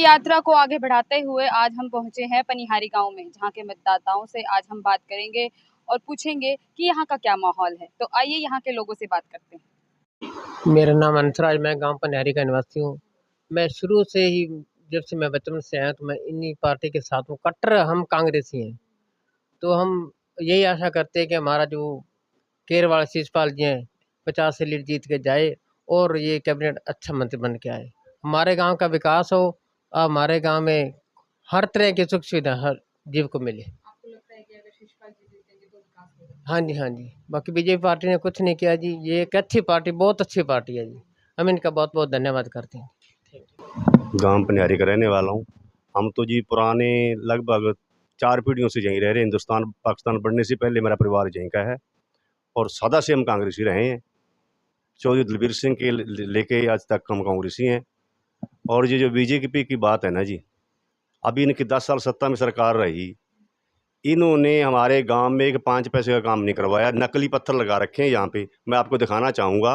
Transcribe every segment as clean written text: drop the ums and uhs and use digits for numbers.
यात्रा को आगे बढ़ाते हुए आज हम पहुंचे हैं पनिहारी गांव में, जहां के मतदाताओं से आज हम बात करेंगे और पूछेंगे कि यहाँ का क्या माहौल है। तो आइए यहाँ के लोगों से बात करते हैं। मेरा नाम अंसराज, मैं गांव पनिहारी का निवासी हूँ। मैं शुरू से ही, जब से मैं बचपन से आया, तो मैं इन्हीं पार्टी के साथ हूँ। कट्टर हम कांग्रेसी हैं। तो हम यही आशा करते हैं कि हमारा जो केरवाल शिषपाल जी हैं 50 से लीड जीत के जाए और ये कैबिनेट अच्छा मंत्री बन के आए, हमारे गांव का विकास हो, हमारे गांव में हर तरह की सुख सुविधा हर जीव को मिले। आपको लगता है कि अगर शिषपाल जी जीतेंगे तो विकास होगा? हाँ जी, हाँ जी। बाकी बीजेपी पार्टी ने कुछ नहीं किया जी। ये एक अच्छी पार्टी, बहुत अच्छी पार्टी है जी। हम इनका बहुत बहुत धन्यवाद करते हैं। गांव पनिहारी का रहने वाला हूँ। हम तो जी पुराने लगभग 4 पीढ़ियों से यहीं रह रहे हैं। हिंदुस्तान पाकिस्तान बढ़ने से पहले मेरा परिवार यहीं का है और सदा से हम कांग्रेसी रहे हैं। चौधरी दलबीर सिंह के लेके आज तक हम कांग्रेसी हैं। और ये जो बीजेपी की बात है ना जी, अभी इनकी 10 साल सत्ता में सरकार रही, इन्होंने हमारे गांव में एक 5 पैसे का काम नहीं करवाया। नकली पत्थर लगा रखे हैं यहाँ पे, मैं आपको दिखाना चाहूँगा।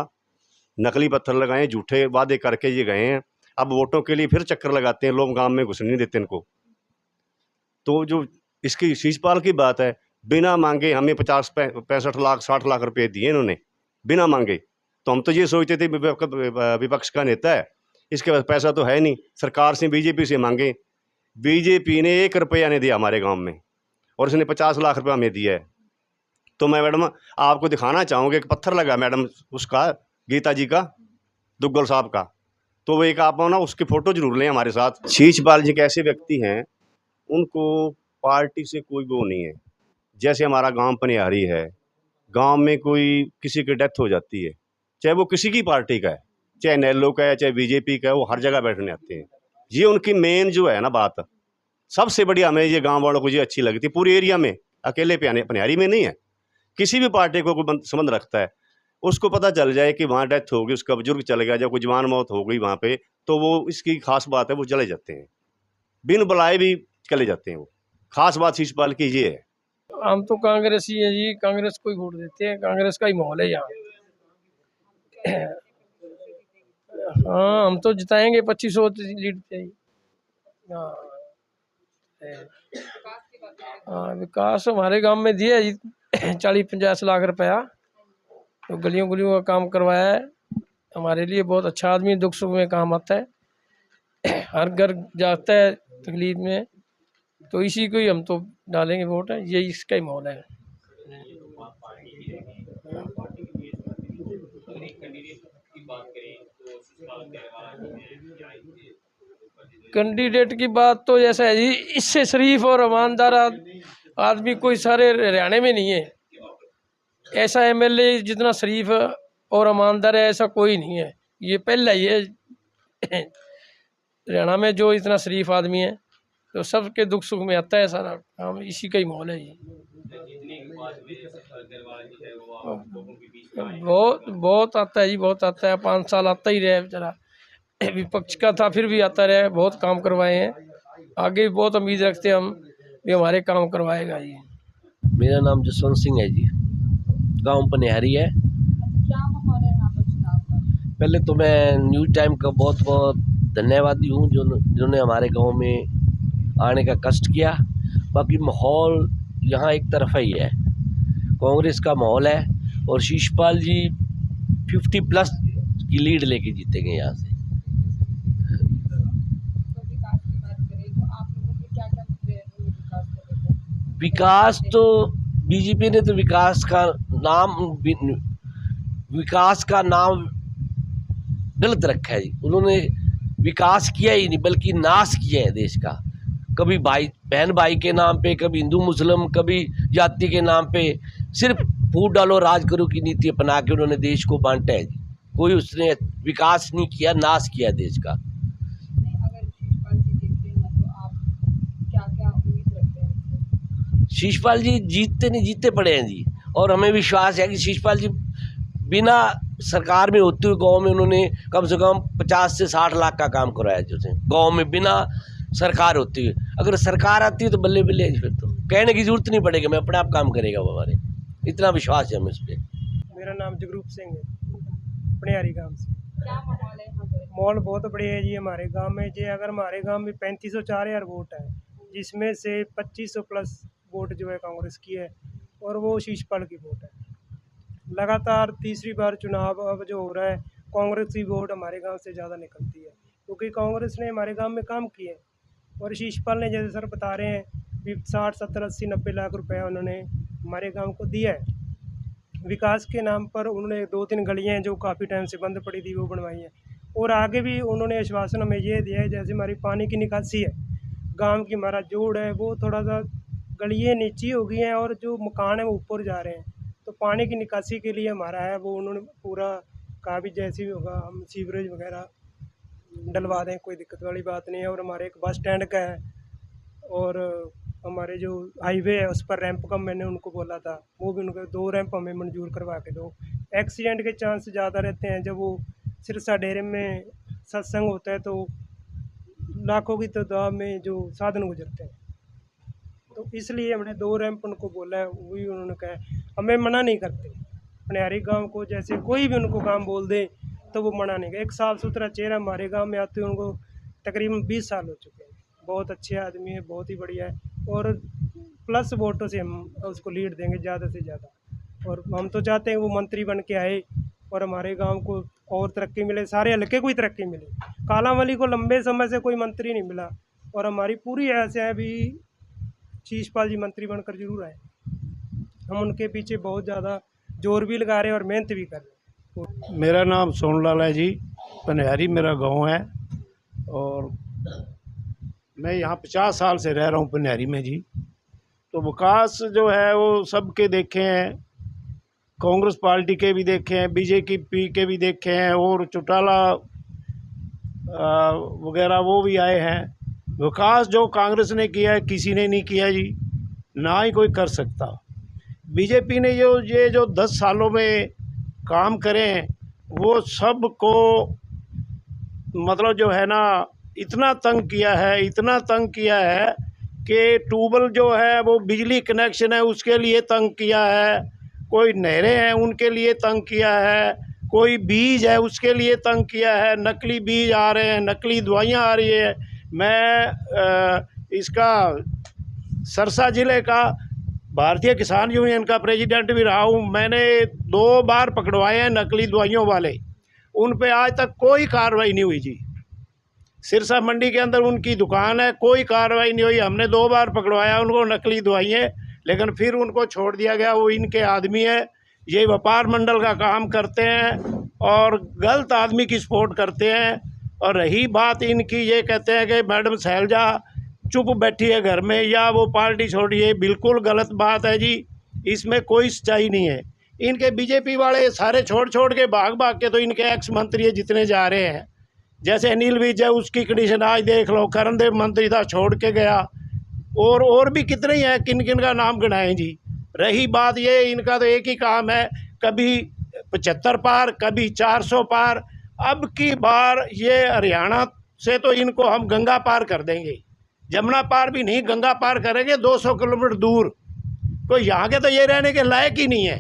नकली पत्थर लगाए, झूठे वादे करके ये गए हैं। अब वोटों के लिए फिर चक्कर लगाते हैं, लोग गांव में घुसने नहीं देते इनको। तो जो इसकी शिषपाल की बात है, बिना मांगे हमें 65 लाख 60 लाख रुपए दिए इन्होंने, बिना मांगे। तो हम तो ये सोचते थे विपक्ष का नेता है, इसके पास पैसा तो है नहीं, सरकार से बीजेपी से मांगे। बीजेपी ने 1 रुपया नहीं दिया हमारे गाँव में और इसने 50 लाख रुपया हमें दिया है। तो मैं मैडम आपको दिखाना चाहूँगा, एक पत्थर लगा मैडम उसका, गीता जी का, दुग्गल साहब का। तो वो एक आप ना उसकी फ़ोटो जरूर लें हमारे साथ। शिषपाल जी एक ऐसे व्यक्ति हैं, उनको पार्टी से कोई वो नहीं है। जैसे हमारा गांव पनिहारी है, गांव में कोई किसी की डेथ हो जाती है, चाहे वो किसी की पार्टी का है, चाहे नेलो का है, चाहे बीजेपी का है, वो हर जगह बैठने आते हैं। ये उनकी मेन जो है ना बात, सबसे बढ़िया हमें ये गाँव वालों को ये अच्छी लगती है। पूरे एरिया में, अकेले पनिहारी में नहीं है, किसी भी पार्टी को कोई संबंध रखता है, उसको पता चल जाए कि वहाँ डेथ होगी, उसका बुजुर्ग चल गया, जब कोई जवान मौत हो गई वहाँ पे, तो वो इसकी खास बात है, वो चले जाते हैं, बिन बुलाए भी चले जाते हैं। वो खास बात शिषपाल की ये है। हम तो कांग्रेस ही है जी, कांग्रेस को ही वोट देते हैं, कांग्रेस का ही माहौल है यहाँ। हाँ, हम तो जिताएंगे, 2500 लीड पे ही। हाँ, विकास हमारे गांव में दिया जी 40-50 लाख रुपया, तो गलियों का काम करवाया है। हमारे लिए बहुत अच्छा आदमी, दुख सुख में काम आता है, हर घर जाता है तकलीफ में। तो इसी को ही हम तो डालेंगे वोट, है यही इसका ही माहौल है। कैंडिडेट की बात तो जैसा है जी, इससे शरीफ और ईमानदार आदमी कोई सारे हरियाणा में नहीं है। ऐसा एमएलए जितना शरीफ और ईमानदार है ऐसा कोई नहीं है, ये पहला ही है हरियाणा में जो इतना शरीफ आदमी है। तो सबके दुख सुख में आता है सारा काम, इसी का ही माहौल है ये। बहुत आता है जी, बहुत आता है। 5 साल आता ही रहा बेचारा, विपक्ष का था फिर भी आता रहा, बहुत काम करवाए हैं। आगे भी बहुत उम्मीद रखते हैं हम भी हमारे काम करवाएगा जी। मेरा नाम जसवंत सिंह है जी, गांव पनिहारी है। क्या माहौल है यहाँ पर चुनाव का? पहले तो मैं न्यूज़ टाइम का बहुत बहुत धन्यवादी हूँ जिन्होंने हमारे गांव में आने का कष्ट किया। बाकी माहौल यहाँ एक तरफा ही है, कांग्रेस का माहौल है और शिषपाल जी 50+ की लीड लेके जीतेंगे यहाँ से। तो विकास की बात करें तो आप लोगों के क्या क्या मुद्दे हैं जो विकास को लेकर? विकास तो बीजेपी ने तो विकास का नाम गलत रखा है जी। उन्होंने विकास किया ही नहीं बल्कि नाश किया है देश का। कभी बहन भाई के नाम पे, कभी हिंदू मुस्लिम, कभी जाति के नाम पे, सिर्फ फूट डालो राज करो की नीति अपना के उन्होंने देश को बांटा है जी। कोई उसने विकास नहीं किया, नाश किया देश का। अगर शिषपाल जी जीतते हैं तो आप क्या क्या उम्मीद रखते हैं? शिषपाल जी जीतते नहीं जीतते पड़े हैं जी, और हमें विश्वास है कि शिषपाल जी बिना सरकार में होते हुए गांव में उन्होंने कम से कम 50 से 60 लाख का काम करवाया जैसे गांव में, बिना सरकार होती हुई। अगर सरकार आती है तो बल्ले बल्ले, फिर तो कहने की जरूरत नहीं पड़ेगी, मैं अपने आप काम करेगा वो, हमारे इतना विश्वास है हमें इस पर। मेरा नाम जगरूप सिंह है, पनिहारी गांव से। क्या माहौल है यहाँ पर? माहौल बहुत बढ़िया है जी हमारे गांव में जी। अगर हमारे गांव में 3504 वोट है, जिसमें से 2500 प्लस वोट जो है कांग्रेस की है, और वो शीशपाल की वोट है। लगातार तीसरी बार चुनाव अब जो हो रहा है, कांग्रेस की वोट हमारे गांव से ज़्यादा निकलती है, क्योंकि कांग्रेस ने हमारे गांव में काम किए हैं। और शीशपाल ने, जैसे सर बता रहे हैं, 60 70 80 90 लाख रुपया उन्होंने हमारे गांव को दिया है विकास के नाम पर। उन्होंने 2-3 गलियाँ जो काफ़ी टाइम से बंद पड़ी थी वो बनवाई हैं, और आगे भी उन्होंने आश्वासन हमें ये दिया है, जैसे हमारी पानी की निकासी है, गांव की हमारा जोड़ है वो थोड़ा सा गलियाँ नीची हो गई हैं और जो मकान है वो ऊपर जा रहे हैं, तो पानी की निकासी के लिए हमारा है वो उन्होंने पूरा कहा भी जैसे भी होगा हम सीवरेज वगैरह डलवा दें, कोई दिक्कत वाली बात नहीं है। और हमारे एक बस स्टैंड का है, और हमारे जो हाईवे है उस पर रैंप का मैंने उनको बोला था, वो भी उनको 2 रैंप हमें मंजूर करवा के दो। एक्सीडेंट के चांस ज़्यादा रहते हैं जब वो सिरसा डेरे में सत्संग होता है, तो लाखों की तादाद में जो साधन गुजरते हैं, तो इसलिए हमने 2 रैंप उनको बोला है, वही उन्होंने कहा है। हमें मना नहीं करते पनिहारी गांव को, जैसे कोई भी उनको काम बोल दे तो वो मना नहीं। एक साफ़ सुथरा चेहरा हमारे गांव में आते हुए उनको तकरीबन 20 साल हो चुके हैं। बहुत अच्छे आदमी है, बहुत ही बढ़िया है, और प्लस वोटों से हम उसको लीड देंगे ज़्यादा से ज़्यादा। और हम तो चाहते हैं वो मंत्री बन के आए और हमारे गांव को और तरक्की मिले, सारे हल्के को ही तरक्की मिले। कालांवाली को लंबे समय से कोई मंत्री नहीं मिला, और हमारी पूरी आस है भी शीशपाल जी मंत्री बनकर जरूर आए। हम उनके पीछे बहुत ज़्यादा जोर भी लगा रहे हैं और मेहनत भी कर रहे हैं। मेरा नाम सोनलाल है जी, पनिहारी मेरा गांव है, और मैं यहाँ 50 साल से रह रहा हूँ पनिहारी में जी। तो विकास जो है वो सबके देखे हैं, कांग्रेस पार्टी के भी देखे हैं, बीजेपी के भी देखे हैं, और चौटाला वगैरह वो भी आए हैं। विकास जो कांग्रेस ने किया है किसी ने नहीं किया जी, ना ही कोई कर सकता। बीजेपी ने ये जो 10 सालों में काम करें वो सब को मतलब जो है ना इतना तंग किया है, इतना तंग किया है कि ट्यूबवेल जो है वो बिजली कनेक्शन है उसके लिए तंग किया है, कोई नहरें हैं उनके लिए तंग किया है, कोई बीज है उसके लिए तंग किया है, नकली बीज आ रहे हैं, नकली दवाइयाँ आ रही है। मैं इसका सरसा ज़िले का भारतीय किसान यूनियन का प्रेसिडेंट भी रहा हूँ। मैंने 2 बार पकड़वाए हैं नकली दवाइयों वाले, उन पे आज तक कोई कार्रवाई नहीं हुई जी। सिरसा मंडी के अंदर उनकी दुकान है, कोई कार्रवाई नहीं हुई। हमने 2 बार पकड़वाया उनको नकली दवाइयाँ, लेकिन फिर उनको छोड़ दिया गया। वो इनके आदमी है, ये व्यापार मंडल का काम करते हैं और गलत आदमी की सपोर्ट करते हैं। और रही बात इनकी, ये कहते हैं कि मैडम शैलजा चुप बैठी है घर में या वो पार्टी छोड़िए, बिल्कुल गलत बात है जी, इसमें कोई सच्चाई नहीं है। इनके बीजेपी वाले सारे छोड़ के भाग के तो इनके एक्स मंत्री जितने जा रहे हैं, जैसे अनिल विज है उसकी कंडीशन आज देख लो, करण देव मंत्री था छोड़ के गया, और भी कितने ही हैं, किन किन का नाम गिनाएं जी। रही बात ये, इनका तो एक ही काम है, कभी 75 पार, कभी 400 पार। अब की बार ये हरियाणा से तो इनको हम गंगा पार कर देंगे, जमुना पार भी नहीं, गंगा पार करेंगे 200 किलोमीटर दूर। तो यहाँ के तो ये रहने के लायक ही नहीं है।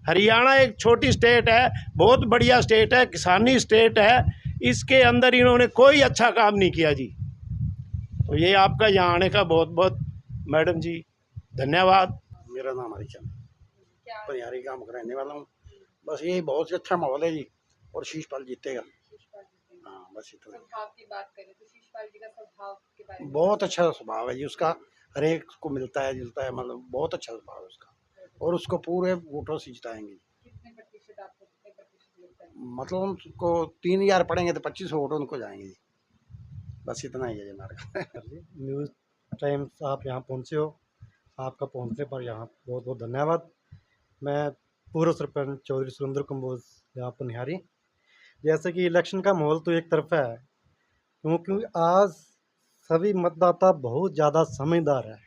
हरियाणा एक छोटी स्टेट है, बहुत बढ़िया स्टेट है, किसानी स्टेट है, इसके अंदर इन्होंने कोई अच्छा काम नहीं किया जी। तो ये आपका यहाँ आने का बहुत बहुत मैडम जी धन्यवाद। मेरा नाम हरिचंद, पनिहारी गांव का रहने वाला हूँ। बस ये बहुत अच्छा माहौल है जी, और शीशपाल जीतेगा। हाँ, बस इतना। स्वभाव की बात करें तो शीशपाल जी का स्वभाव के बारे में बहुत अच्छा स्वभाव है जी उसका, हर एक को मिलता है जुलता है, मतलब बहुत अच्छा स्वभाव है उसका, और उसको पूरे वोटों से जिताएंगे। कितने प्रतिशत आपको, कितने प्रतिशत लगता है? मतलब उनको 3000 पड़ेंगे तो 25 वोट उनको जाएंगे जी। बस इतना ही है जी हमारा। न्यूज़ टाइम्स आप यहाँ पहुँचे हो, आपका पहुँचने पर यहाँ बहुत बहुत धन्यवाद। मैं पूर्व सरपंच चौधरी सुरेंद्र कंबोज यहाँ पनिहारी। जैसे कि इलेक्शन का माहौल तो एक तरफा है, क्योंकि आज सभी मतदाता बहुत ज़्यादा समझदार है।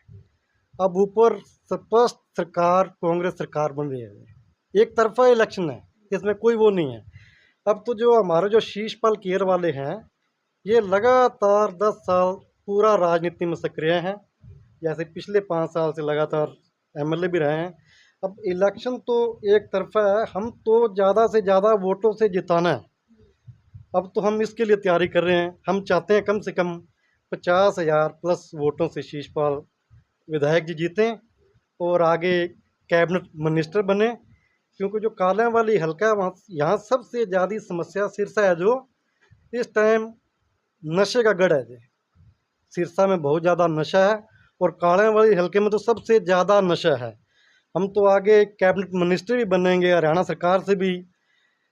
अब ऊपर स्पष्ट सरकार कांग्रेस सरकार बन रही है, एक तरफा इलेक्शन है, इसमें कोई वो नहीं है। अब तो जो हमारे जो शीशपाल केयर वाले हैं, ये लगातार 10 साल पूरा राजनीति में सक्रिय हैं, जैसे पिछले 5 साल से लगातार एमएलए भी रहे हैं। अब इलेक्शन तो एक तरफा है, हम तो ज़्यादा से ज़्यादा वोटों से जिताना है, अब तो हम इसके लिए तैयारी कर रहे हैं। हम चाहते हैं कम से कम 50,000 प्लस वोटों से शीशपाल विधायक जी जीतें और आगे कैबिनेट मिनिस्टर बने, क्योंकि जो कालियाँ वाली हल्का है वहाँ यहाँ सबसे ज़्यादा समस्या सिरसा है, जो इस टाइम नशे का गढ़ है। जी सिरसा में बहुत ज़्यादा नशा है और कालियाँ वाली हल्के में तो सबसे ज़्यादा नशा है। हम तो आगे कैबिनेट मिनिस्टर भी बनेंगे, हरियाणा सरकार से भी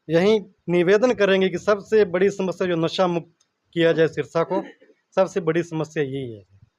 यही निवेदन करेंगे कि सबसे बड़ी समस्या जो नशा मुक्त किया जाए सिरसा को, सबसे बड़ी समस्या यही है।